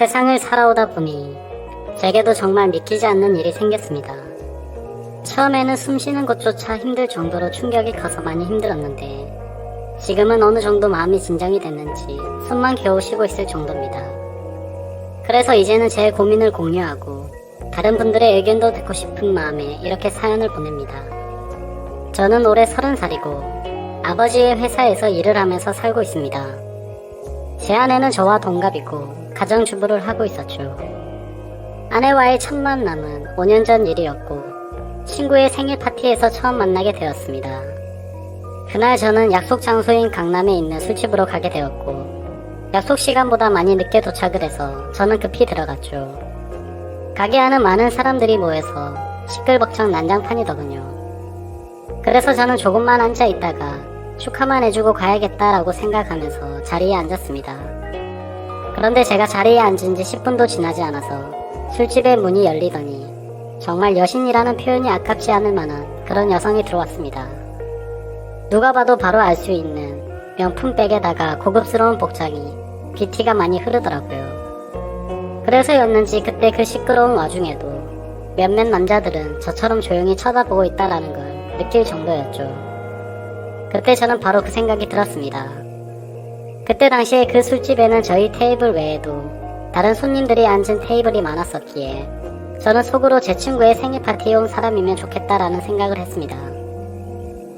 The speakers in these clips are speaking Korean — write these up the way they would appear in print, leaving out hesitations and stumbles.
세상을 살아오다 보니 제게도 정말 믿기지 않는 일이 생겼습니다. 처음에는 숨쉬는 것조차 힘들 정도로 충격이 커서 많이 힘들었는데 지금은 어느 정도 마음이 진정이 됐는지 숨만 겨우 쉬고 있을 정도입니다. 그래서 이제는 제 고민을 공유하고 다른 분들의 의견도 듣고 싶은 마음에 이렇게 사연을 보냅니다. 저는 올해 30살이고 아버지의 회사에서 일을 하면서 살고 있습니다. 제 아내는 저와 동갑이고 가정주부를 하고 있었죠. 아내와의 첫 만남은 5년 전 일이었고 친구의 생일 파티에서 처음 만나게 되었습니다. 그날 저는 약속 장소인 강남에 있는 술집으로 가게 되었고 약속 시간보다 많이 늦게 도착을 해서 저는 급히 들어갔죠. 가게 안은 많은 사람들이 모여서 시끌벅적 난장판이더군요. 그래서 저는 조금만 앉아 있다가 축하만 해주고 가야겠다라고 생각하면서 자리에 앉았습니다. 그런데 제가 자리에 앉은 지 10분도 지나지 않아서 술집의 문이 열리더니 정말 여신이라는 표현이 아깝지 않을 만한 그런 여성이 들어왔습니다. 누가 봐도 바로 알 수 있는 명품백에다가 고급스러운 복장이 뷰티가 많이 흐르더라고요. 그래서였는지 그때 그 시끄러운 와중에도 몇몇 남자들은 저처럼 조용히 쳐다보고 있다라는 걸 느낄 정도였죠. 그때 저는 바로 그 생각이 들었습니다. 그때 당시에 그 술집에는 저희 테이블 외에도 다른 손님들이 앉은 테이블이 많았었기에 저는 속으로 제 친구의 생일 파티에 온 사람이면 좋겠다라는 생각을 했습니다.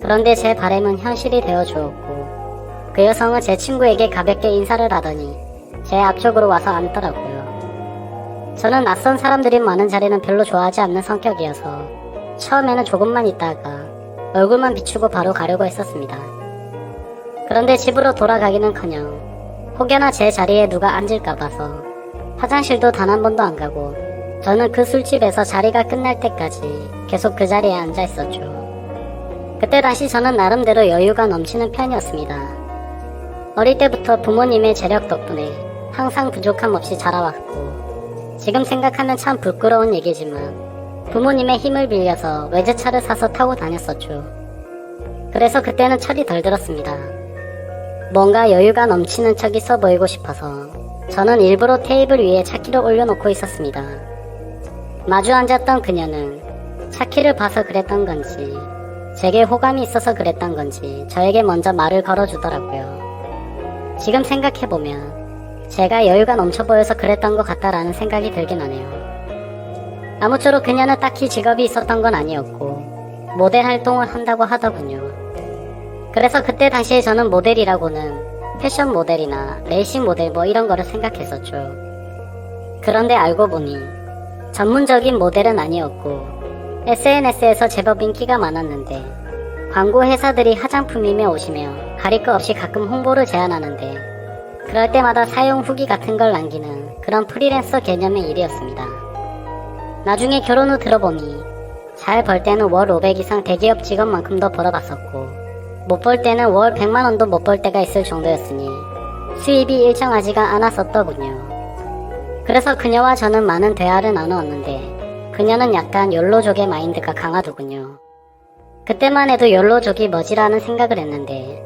그런데 제 바람은 현실이 되어 주었고 그 여성은 제 친구에게 가볍게 인사를 하더니 제 앞쪽으로 와서 앉더라고요. 저는 낯선 사람들이 많은 자리는 별로 좋아하지 않는 성격이어서 처음에는 조금만 있다가 얼굴만 비추고 바로 가려고 했었습니다. 그런데 집으로 돌아가기는커녕 혹여나 제 자리에 누가 앉을까 봐서 화장실도 단 한 번도 안 가고 저는 그 술집에서 자리가 끝날 때까지 계속 그 자리에 앉아 있었죠. 그때 당시 저는 나름대로 여유가 넘치는 편이었습니다. 어릴 때부터 부모님의 재력 덕분에 항상 부족함 없이 자라왔고 지금 생각하면 참 부끄러운 얘기지만 부모님의 힘을 빌려서 외제차를 사서 타고 다녔었죠. 그래서 그때는 철이 덜 들었습니다. 뭔가 여유가 넘치는 척 있어 보이고 싶어서 저는 일부러 테이블 위에 차키를 올려놓고 있었습니다. 마주 앉았던 그녀는 차키를 봐서 그랬던 건지 제게 호감이 있어서 그랬던 건지 저에게 먼저 말을 걸어주더라고요. 지금 생각해보면 제가 여유가 넘쳐 보여서 그랬던 것 같다라는 생각이 들긴 하네요. 아무쪼록 그녀는 딱히 직업이 있었던 건 아니었고 모델 활동을 한다고 하더군요. 그래서 그때 당시에 저는 모델이라고는 패션 모델이나 레이싱 모델 뭐 이런 거를 생각했었죠. 그런데 알고 보니 전문적인 모델은 아니었고 SNS에서 제법 인기가 많았는데 광고 회사들이 화장품이며 오시며 가릴 거 없이 가끔 홍보를 제안하는데 그럴 때마다 사용 후기 같은 걸 남기는 그런 프리랜서 개념의 일이었습니다. 나중에 결혼 후 들어보니 잘 벌 때는 월 500 이상 대기업 직원만큼도 벌어봤었고 못 벌 때는 월 100만원도 못 벌 때가 있을 정도였으니 수입이 일정하지가 않았었더군요. 그래서 그녀와 저는 많은 대화를 나누었는데 그녀는 약간 욜로족의 마인드가 강하더군요. 그때만 해도 욜로족이 뭐지라는 생각을 했는데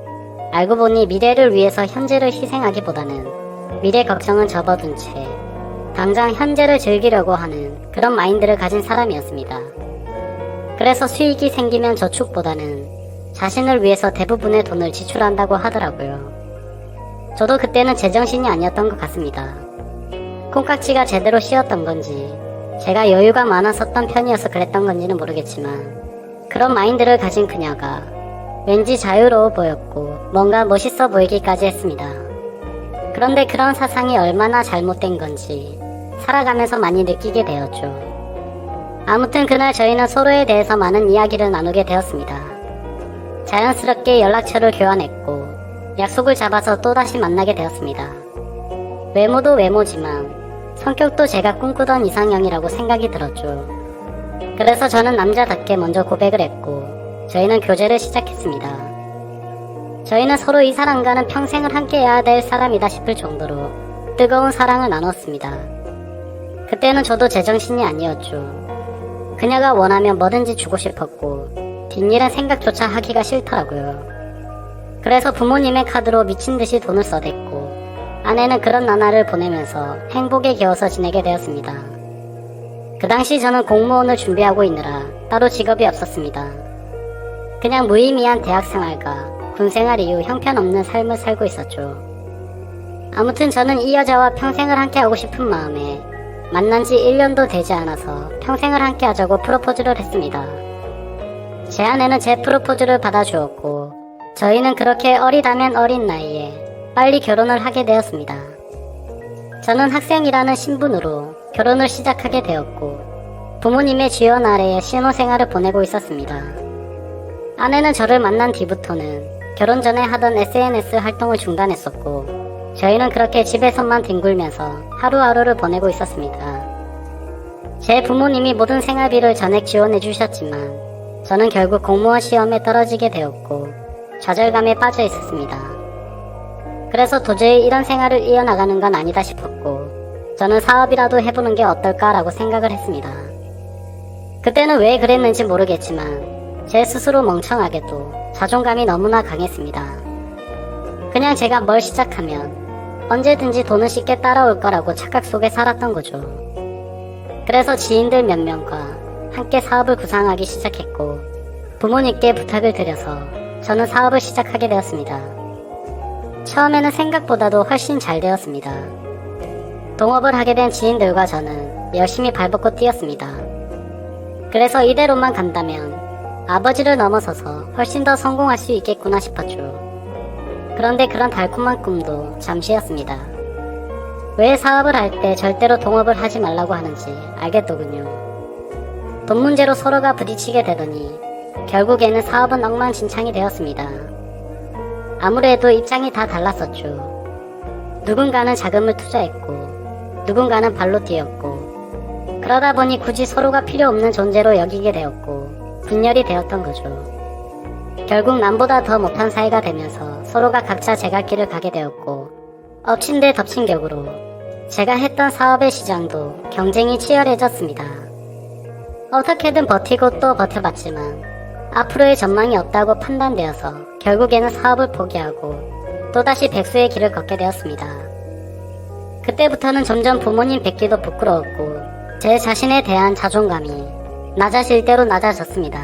알고 보니 미래를 위해서 현재를 희생하기보다는 미래 걱정은 접어둔 채 당장 현재를 즐기려고 하는 그런 마인드를 가진 사람이었습니다. 그래서 수익이 생기면 저축보다는 자신을 위해서 대부분의 돈을 지출한다고 하더라고요. 저도 그때는 제정신이 아니었던 것 같습니다. 콩깍지가 제대로 씌었던 건지 제가 여유가 많았었던 편이어서 그랬던 건지는 모르겠지만 그런 마인드를 가진 그녀가 왠지 자유로워 보였고 뭔가 멋있어 보이기까지 했습니다. 그런데 그런 사상이 얼마나 잘못된 건지 살아가면서 많이 느끼게 되었죠. 아무튼 그날 저희는 서로에 대해서 많은 이야기를 나누게 되었습니다. 자연스럽게 연락처를 교환했고 약속을 잡아서 또다시 만나게 되었습니다. 외모도 외모지만 성격도 제가 꿈꾸던 이상형이라고 생각이 들었죠. 그래서 저는 남자답게 먼저 고백을 했고 저희는 교제를 시작했습니다. 저희는 서로 이 사람과는 평생을 함께해야 될 사람이다 싶을 정도로 뜨거운 사랑을 나눴습니다. 그때는 저도 제정신이 아니었죠. 그녀가 원하면 뭐든지 주고 싶었고 뒷일은 생각조차 하기가 싫더라고요. 그래서 부모님의 카드로 미친듯이 돈을 써댔고 아내는 그런 나날을 보내면서 행복에 겨워서 지내게 되었습니다. 그 당시 저는 공무원을 준비하고 있느라 따로 직업이 없었습니다. 그냥 무의미한 대학생활과 군생활 이후 형편없는 삶을 살고 있었죠. 아무튼 저는 이 여자와 평생을 함께하고 싶은 마음에 만난 지 1년도 되지 않아서 평생을 함께하자고 프로포즈를 했습니다. 제 아내는 제 프로포즈를 받아주었고 저희는 그렇게 어리다면 어린 나이에 빨리 결혼을 하게 되었습니다. 저는 학생이라는 신분으로 결혼을 시작하게 되었고 부모님의 지원 아래에 신혼생활을 보내고 있었습니다. 아내는 저를 만난 뒤부터는 결혼 전에 하던 SNS 활동을 중단했었고 저희는 그렇게 집에서만 뒹굴면서 하루하루를 보내고 있었습니다. 제 부모님이 모든 생활비를 전액 지원해 주셨지만 저는 결국 공무원 시험에 떨어지게 되었고 좌절감에 빠져 있었습니다. 그래서 도저히 이런 생활을 이어나가는 건 아니다 싶었고 저는 사업이라도 해보는 게 어떨까라고 생각을 했습니다. 그때는 왜 그랬는지 모르겠지만 제 스스로 멍청하게도 자존감이 너무나 강했습니다. 그냥 제가 뭘 시작하면 언제든지 돈은 쉽게 따라올 거라고 착각 속에 살았던 거죠. 그래서 지인들 몇 명과 함께 사업을 구상하기 시작했고 부모님께 부탁을 드려서 저는 사업을 시작하게 되었습니다. 처음에는 생각보다도 훨씬 잘 되었습니다. 동업을 하게 된 지인들과 저는 열심히 발벗고 뛰었습니다. 그래서 이대로만 간다면 아버지를 넘어서서 훨씬 더 성공할 수 있겠구나 싶었죠. 그런데 그런 달콤한 꿈도 잠시였습니다. 왜 사업을 할 때 절대로 동업을 하지 말라고 하는지 알겠더군요. 돈 문제로 서로가 부딪히게 되더니 결국에는 사업은 엉망진창이 되었습니다. 아무래도 입장이 다 달랐었죠. 누군가는 자금을 투자했고 누군가는 발로 뛰었고 그러다 보니 굳이 서로가 필요 없는 존재로 여기게 되었고 분열이 되었던 거죠. 결국 남보다 더 못한 사이가 되면서 서로가 각자 제 갈 길을 가게 되었고 엎친 데 덮친 격으로 제가 했던 사업의 시장도 경쟁이 치열해졌습니다. 어떻게든 버티고 또 버텨봤지만 앞으로의 전망이 없다고 판단되어서 결국에는 사업을 포기하고 또다시 백수의 길을 걷게 되었습니다. 그때부터는 점점 부모님 뵙기도 부끄러웠고 제 자신에 대한 자존감이 낮아질 대로 낮아졌습니다.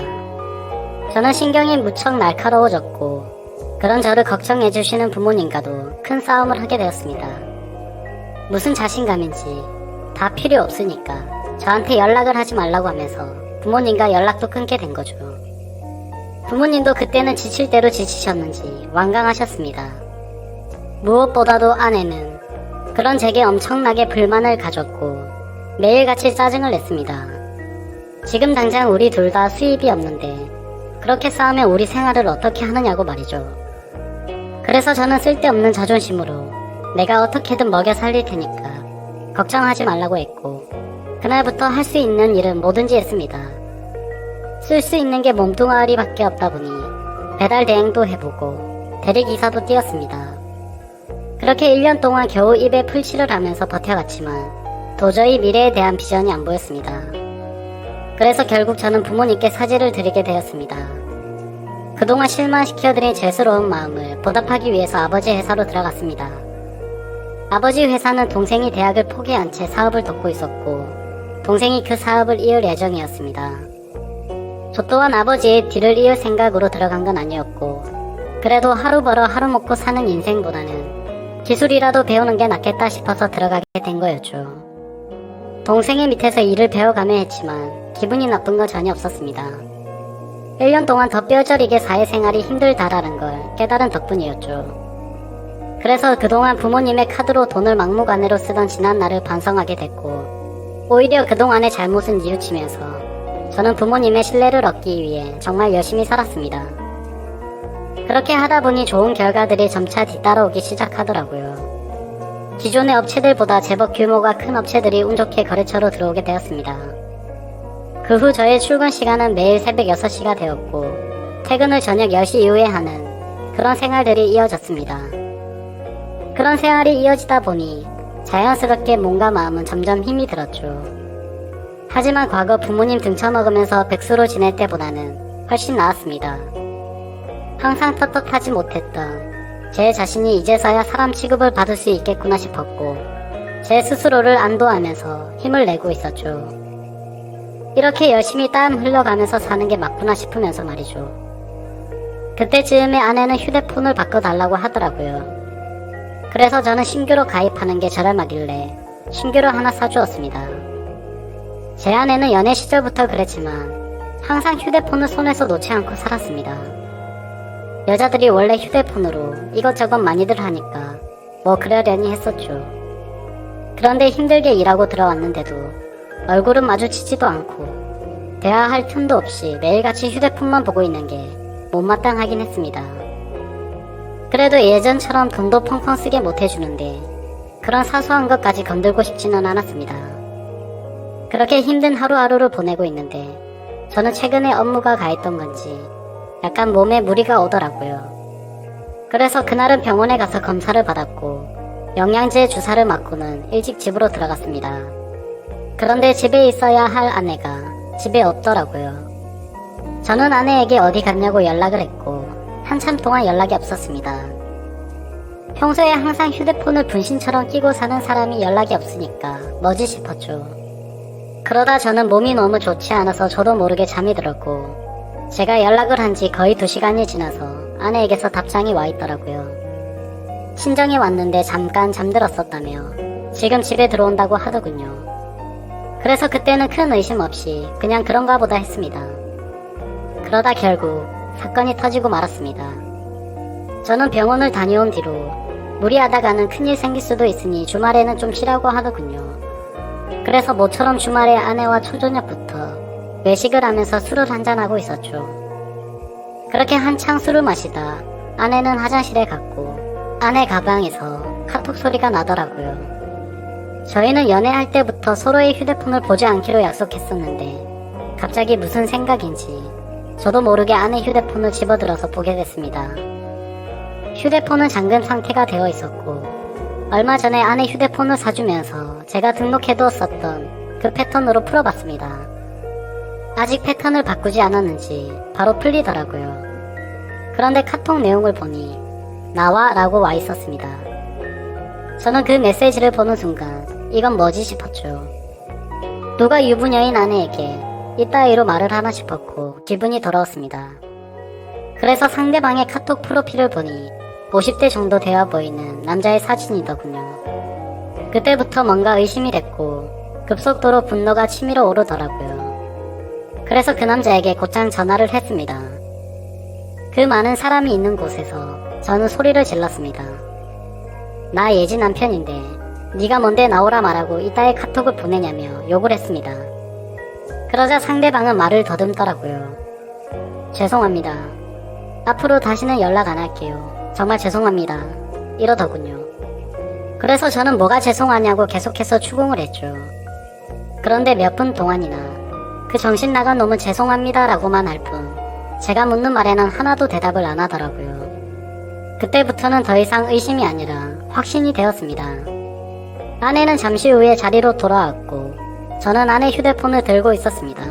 저는 신경이 무척 날카로워졌고 그런 저를 걱정해주시는 부모님과도 큰 싸움을 하게 되었습니다. 무슨 자신감인지 다 필요 없으니까 저한테 연락을 하지 말라고 하면서 부모님과 연락도 끊게 된 거죠. 부모님도 그때는 지칠 대로 지치셨는지 완강하셨습니다. 무엇보다도 아내는 그런 제게 엄청나게 불만을 가졌고 매일같이 짜증을 냈습니다. 지금 당장 우리 둘 다 수입이 없는데 그렇게 싸우면 우리 생활을 어떻게 하느냐고 말이죠. 그래서 저는 쓸데없는 자존심으로 내가 어떻게든 먹여 살릴 테니까 걱정하지 말라고 했고 그날부터 할 수 있는 일은 뭐든지 했습니다. 쓸 수 있는 게 몸뚱아리밖에 없다 보니 배달 대행도 해보고 대리기사도 뛰었습니다. 그렇게 1년 동안 겨우 입에 풀칠을 하면서 버텨갔지만 도저히 미래에 대한 비전이 안 보였습니다. 그래서 결국 저는 부모님께 사죄를 드리게 되었습니다. 그동안 실망시켜드린 죄스러운 마음을 보답하기 위해서 아버지 회사로 들어갔습니다. 아버지 회사는 동생이 대학을 포기한 채 사업을 돕고 있었고 동생이 그 사업을 이을 예정이었습니다. 저 또한 아버지의 뒤를 이을 생각으로 들어간 건 아니었고 그래도 하루 벌어 하루 먹고 사는 인생보다는 기술이라도 배우는 게 낫겠다 싶어서 들어가게 된 거였죠. 동생의 밑에서 일을 배워가며 했지만 기분이 나쁜 건 전혀 없었습니다. 1년 동안 더 뼈저리게 사회생활이 힘들다라는 걸 깨달은 덕분이었죠. 그래서 그동안 부모님의 카드로 돈을 막무가내로 쓰던 지난 날을 반성하게 됐고 오히려 그동안의 잘못은 뉘우치면서 저는 부모님의 신뢰를 얻기 위해 정말 열심히 살았습니다. 그렇게 하다 보니 좋은 결과들이 점차 뒤따라오기 시작하더라고요. 기존의 업체들보다 제법 규모가 큰 업체들이 운 좋게 거래처로 들어오게 되었습니다. 그 후 저의 출근 시간은 매일 새벽 6시가 되었고 퇴근을 저녁 10시 이후에 하는 그런 생활들이 이어졌습니다. 그런 생활이 이어지다 보니 자연스럽게 몸과 마음은 점점 힘이 들었죠. 하지만 과거 부모님 등쳐먹으면서 백수로 지낼 때보다는 훨씬 나았습니다. 항상 떳떳하지 못했던 제 자신이 이제서야 사람 취급을 받을 수 있겠구나 싶었고 제 스스로를 안도하면서 힘을 내고 있었죠. 이렇게 열심히 땀 흘려가면서 사는 게 맞구나 싶으면서 말이죠. 그때쯤에 아내는 휴대폰을 바꿔달라고 하더라고요. 그래서 저는 신규로 가입하는 게 저렴하길래 신규로 하나 사주었습니다. 제 아내는 연애 시절부터 그랬지만 항상 휴대폰을 손에서 놓지 않고 살았습니다. 여자들이 원래 휴대폰으로 이것저것 많이들 하니까 뭐 그러려니 했었죠. 그런데 힘들게 일하고 들어왔는데도 얼굴은 마주치지도 않고 대화할 틈도 없이 매일같이 휴대폰만 보고 있는 게 못마땅하긴 했습니다. 그래도 예전처럼 돈도 펑펑 쓰게 못해주는데 그런 사소한 것까지 건들고 싶지는 않았습니다. 그렇게 힘든 하루하루를 보내고 있는데 저는 최근에 업무가 가했던 건지 약간 몸에 무리가 오더라고요. 그래서 그날은 병원에 가서 검사를 받았고 영양제 주사를 맞고는 일찍 집으로 들어갔습니다. 그런데 집에 있어야 할 아내가 집에 없더라고요. 저는 아내에게 어디 갔냐고 연락을 했고 한참 동안 연락이 없었습니다. 평소에 항상 휴대폰을 분신처럼 끼고 사는 사람이 연락이 없으니까 뭐지 싶었죠. 그러다 저는 몸이 너무 좋지 않아서 저도 모르게 잠이 들었고 제가 연락을 한 지 거의 2시간이 지나서 아내에게서 답장이 와 있더라고요. 친정에 왔는데 잠깐 잠들었었다며 지금 집에 들어온다고 하더군요. 그래서 그때는 큰 의심 없이 그냥 그런가 보다 했습니다. 그러다 결국 사건이 터지고 말았습니다. 저는 병원을 다녀온 뒤로 무리하다가는 큰일 생길 수도 있으니 주말에는 좀 쉬라고 하더군요. 그래서 모처럼 주말에 아내와 초저녁부터 외식을 하면서 술을 한잔하고 있었죠. 그렇게 한창 술을 마시다 아내는 화장실에 갔고 아내 가방에서 카톡 소리가 나더라고요. 저희는 연애할 때부터 서로의 휴대폰을 보지 않기로 약속했었는데 갑자기 무슨 생각인지 저도 모르게 아내 휴대폰을 집어들어서 보게 됐습니다. 휴대폰은 잠금 상태가 되어 있었고 얼마 전에 아내 휴대폰을 사주면서 제가 등록해두었었던 그 패턴으로 풀어봤습니다. 아직 패턴을 바꾸지 않았는지 바로 풀리더라고요. 그런데 카톡 내용을 보니 나와 라고 와 있었습니다. 저는 그 메시지를 보는 순간 이건 뭐지 싶었죠. 누가 유부녀인 아내에게 이따위로 말을 하나 싶었고 기분이 더러웠습니다. 그래서 상대방의 카톡 프로필을 보니 50대 정도 되어 보이는 남자의 사진이더군요. 그때부터 뭔가 의심이 됐고 급속도로 분노가 치밀어 오르더라고요. 그래서 그 남자에게 곧장 전화를 했습니다. 그 많은 사람이 있는 곳에서 저는 소리를 질렀습니다. 나 예지 남편인데 네가 뭔데 나오라 말하고 이따의 카톡을 보내냐며 욕을 했습니다. 그러자 상대방은 말을 더듬더라고요. 죄송합니다. 앞으로 다시는 연락 안 할게요. 정말 죄송합니다. 이러더군요. 그래서 저는 뭐가 죄송하냐고 계속해서 추궁을 했죠. 그런데 몇 분 동안이나 그 정신 나간 놈은 죄송합니다 라고만 할 뿐 제가 묻는 말에는 하나도 대답을 안 하더라고요. 그때부터는 더 이상 의심이 아니라 확신이 되었습니다. 아내는 잠시 후에 자리로 돌아왔고 저는 아내 휴대폰을 들고 있었습니다.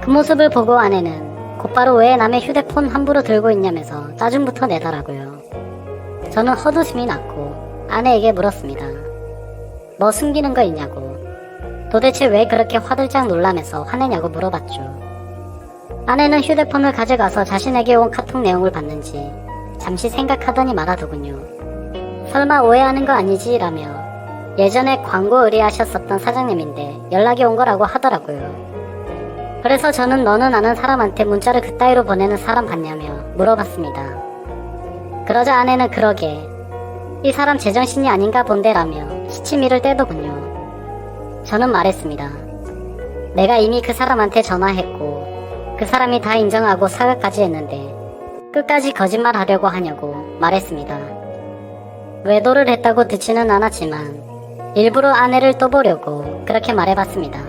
그 모습을 보고 아내는 곧바로 왜 남의 휴대폰 함부로 들고 있냐면서 짜증부터 내더라고요. 저는 헛웃음이 났고 아내에게 물었습니다. 뭐 숨기는 거 있냐고. 도대체 왜 그렇게 화들짝 놀라면서 화내냐고 물어봤죠. 아내는 휴대폰을 가져가서 자신에게 온 카톡 내용을 봤는지 잠시 생각하더니 말하더군요. 설마 오해하는 거 아니지? 라며 예전에 광고 의뢰하셨었던 사장님인데 연락이 온 거라고 하더라고요. 그래서 저는 너는 아는 사람한테 문자를 그따위로 보내는 사람 봤냐며 물어봤습니다. 그러자 아내는 그러게 이 사람 제정신이 아닌가 본데라며 시치미를 떼더군요. 저는 말했습니다. 내가 이미 그 사람한테 전화했고 그 사람이 다 인정하고 사과까지 했는데 끝까지 거짓말 하려고 하냐고 말했습니다. 외도를 했다고 듣지는 않았지만 일부러 아내를 떠보려고 그렇게 말해봤습니다.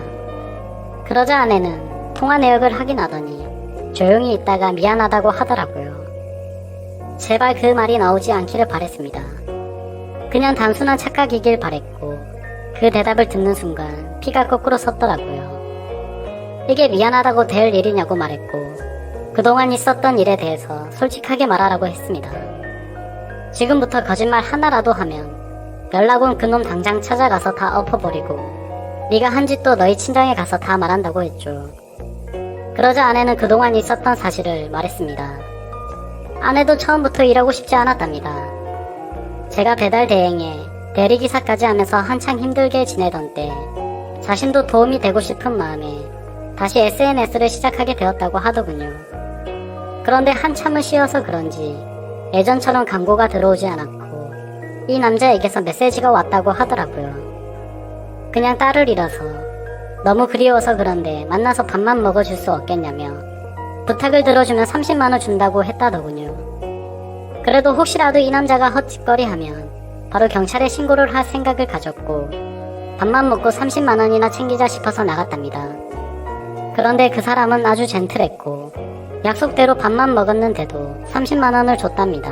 그러자 아내는 통화 내역을 확인하더니 조용히 있다가 미안하다고 하더라고요. 제발 그 말이 나오지 않기를 바랬습니다. 그냥 단순한 착각이길 바랬고 그 대답을 듣는 순간 피가 거꾸로 섰더라고요. 이게 미안하다고 될 일이냐고 말했고 그동안 있었던 일에 대해서 솔직하게 말하라고 했습니다. 지금부터 거짓말 하나라도 하면 연락 온 그놈 당장 찾아가서 다 엎어버리고 네가 한 짓도 너희 친정에 가서 다 말한다고 했죠. 그러자 아내는 그동안 있었던 사실을 말했습니다. 아내도 처음부터 일하고 싶지 않았답니다. 제가 배달 대행에 대리기사까지 하면서 한창 힘들게 지내던 때 자신도 도움이 되고 싶은 마음에 다시 SNS를 시작하게 되었다고 하더군요. 그런데 한참을 쉬어서 그런지 예전처럼 광고가 들어오지 않았고 이 남자에게서 메시지가 왔다고 하더라고요. 그냥 딸을 잃어서 너무 그리워서 그런데 만나서 밥만 먹어줄 수 없겠냐며 부탁을 들어주면 30만원 준다고 했다더군요. 그래도 혹시라도 이 남자가 헛짓거리하면 바로 경찰에 신고를 할 생각을 가졌고 밥만 먹고 30만원이나 챙기자 싶어서 나갔답니다. 그런데 그 사람은 아주 젠틀했고 약속대로 밥만 먹었는데도 30만원을 줬답니다.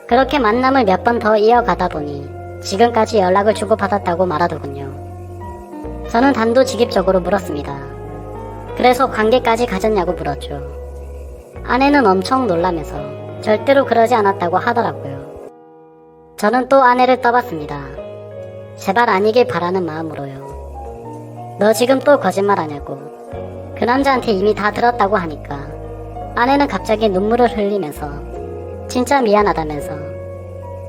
그렇게 만남을 몇 번 더 이어가다 보니 지금까지 연락을 주고받았다고 말하더군요. 저는 단도직입적으로 물었습니다. 그래서 관계까지 가졌냐고 물었죠. 아내는 엄청 놀라면서 절대로 그러지 않았다고 하더라고요. 저는 또 아내를 떠봤습니다. 제발 아니길 바라는 마음으로요. 너 지금 또 거짓말하냐고. 그 남자한테 이미 다 들었다고 하니까 아내는 갑자기 눈물을 흘리면서 진짜 미안하다면서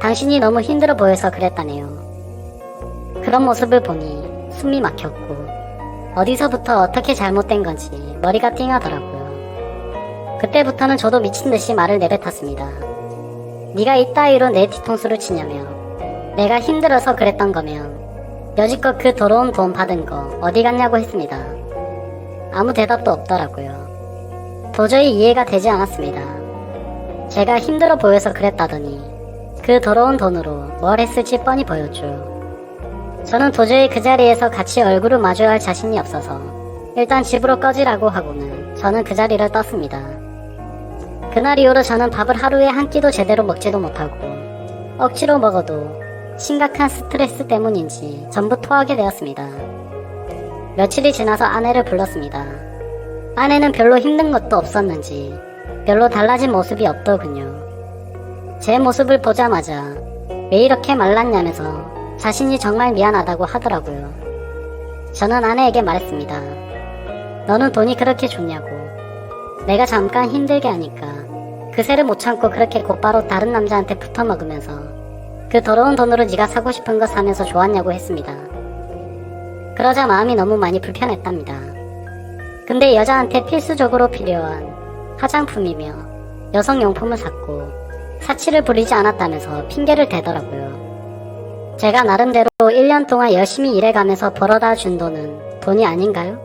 당신이 너무 힘들어 보여서 그랬다네요. 그런 모습을 보니 숨이 막혔고 어디서부터 어떻게 잘못된 건지 머리가 띵하더라고요. 그때부터는 저도 미친듯이 말을 내뱉었습니다. 네가 이따위로 내 뒤통수를 치냐며 내가 힘들어서 그랬던 거면 여지껏 그 더러운 돈 받은 거 어디 갔냐고 했습니다. 아무 대답도 없더라고요. 도저히 이해가 되지 않았습니다. 제가 힘들어 보여서 그랬다더니 그 더러운 돈으로 뭘 했을지 뻔히 보였죠. 저는 도저히 그 자리에서 같이 얼굴을 마주할 자신이 없어서 일단 집으로 꺼지라고 하고는 저는 그 자리를 떴습니다. 그날 이후로 저는 밥을 하루에 한 끼도 제대로 먹지도 못하고 억지로 먹어도 심각한 스트레스 때문인지 전부 토하게 되었습니다. 며칠이 지나서 아내를 불렀습니다. 아내는 별로 힘든 것도 없었는지 별로 달라진 모습이 없더군요. 제 모습을 보자마자 왜 이렇게 말랐냐면서 자신이 정말 미안하다고 하더라고요. 저는 아내에게 말했습니다. 너는 돈이 그렇게 좋냐고. 내가 잠깐 힘들게 하니까 그새를 못 참고 그렇게 곧바로 다른 남자한테 붙어먹으면서 그 더러운 돈으로 네가 사고 싶은 거 사면서 좋았냐고 했습니다. 그러자 마음이 너무 많이 불편했답니다. 근데 여자한테 필수적으로 필요한 화장품이며 여성용품을 샀고 사치를 부리지 않았다면서 핑계를 대더라고요. 제가 나름대로 1년 동안 열심히 일해가면서 벌어다 준 돈이 아닌가요?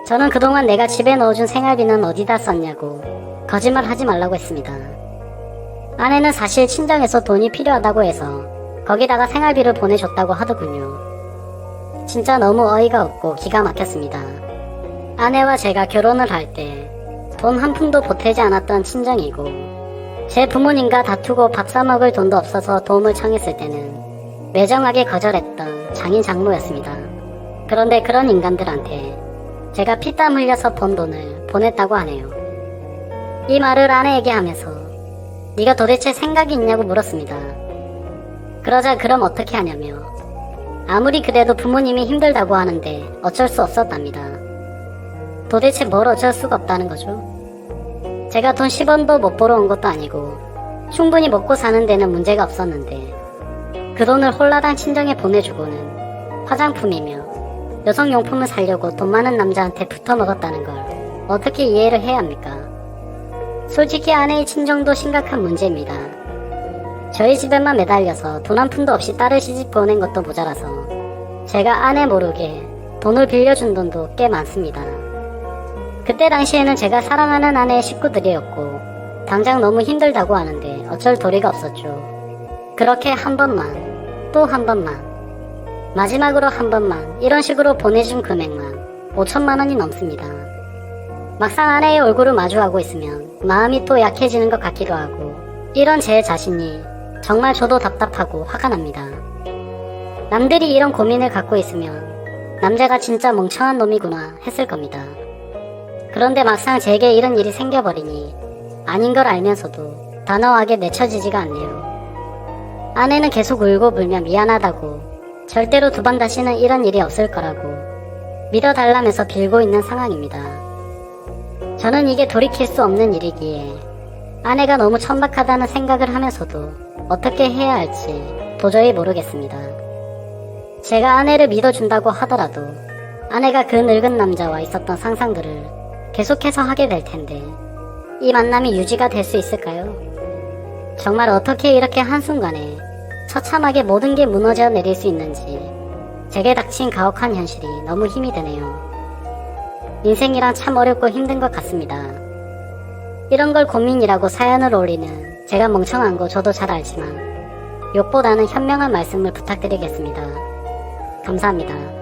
저는 그동안 내가 집에 넣어준 생활비는 어디다 썼냐고 거짓말 하지 말라고 했습니다. 아내는 사실 친정에서 돈이 필요하다고 해서 거기다가 생활비를 보내줬다고 하더군요. 진짜 너무 어이가 없고 기가 막혔습니다. 아내와 제가 결혼을 할 때 돈 한 푼도 보태지 않았던 친정이고 제 부모님과 다투고 밥 사 먹을 돈도 없어서 도움을 청했을 때는 매정하게 거절했던 장인 장모였습니다. 그런데 그런 인간들한테 제가 피땀 흘려서 번 돈을 보냈다고 하네요. 이 말을 아내에게 하면서 네가 도대체 생각이 있냐고 물었습니다. 그러자 그럼 어떻게 하냐며 아무리 그래도 부모님이 힘들다고 하는데 어쩔 수 없었답니다. 도대체 뭘 어쩔 수가 없다는 거죠? 제가 돈 10원도 못 벌어 온 것도 아니고 충분히 먹고 사는 데는 문제가 없었는데 그 돈을 홀라당 친정에 보내주고는 화장품이며 여성용품을 사려고 돈 많은 남자한테 붙어먹었다는 걸 어떻게 이해를 해야 합니까? 솔직히 아내의 친정도 심각한 문제입니다. 저희 집에만 매달려서 돈 한 푼도 없이 딸을 시집 보낸 것도 모자라서 제가 아내 모르게 돈을 빌려준 돈도 꽤 많습니다. 그때 당시에는 제가 사랑하는 아내의 식구들이었고 당장 너무 힘들다고 하는데 어쩔 도리가 없었죠. 그렇게 한 번만 또 한 번만 마지막으로 한 번만 이런 식으로 보내준 금액만 5천만 원이 넘습니다. 막상 아내의 얼굴을 마주하고 있으면 마음이 또 약해지는 것 같기도 하고 이런 제 자신이 정말 저도 답답하고 화가 납니다. 남들이 이런 고민을 갖고 있으면 남자가 진짜 멍청한 놈이구나 했을 겁니다. 그런데 막상 제게 이런 일이 생겨버리니 아닌 걸 알면서도 단호하게 내쳐지지가 않네요. 아내는 계속 울고 불며 미안하다고, 절대로 두 번 다시는 이런 일이 없을 거라고 믿어달라면서 빌고 있는 상황입니다. 저는 이게 돌이킬 수 없는 일이기에 아내가 너무 천박하다는 생각을 하면서도 어떻게 해야 할지 도저히 모르겠습니다. 제가 아내를 믿어준다고 하더라도 아내가 그 늙은 남자와 있었던 상상들을 계속해서 하게 될 텐데 이 만남이 유지가 될 수 있을까요? 정말 어떻게 이렇게 한순간에 처참하게 모든 게 무너져 내릴 수 있는지 제게 닥친 가혹한 현실이 너무 힘이 드네요. 인생이란 참 어렵고 힘든 것 같습니다. 이런 걸 고민이라고 사연을 올리는 제가 멍청한 거 저도 잘 알지만 욕보다는 현명한 말씀을 부탁드리겠습니다. 감사합니다.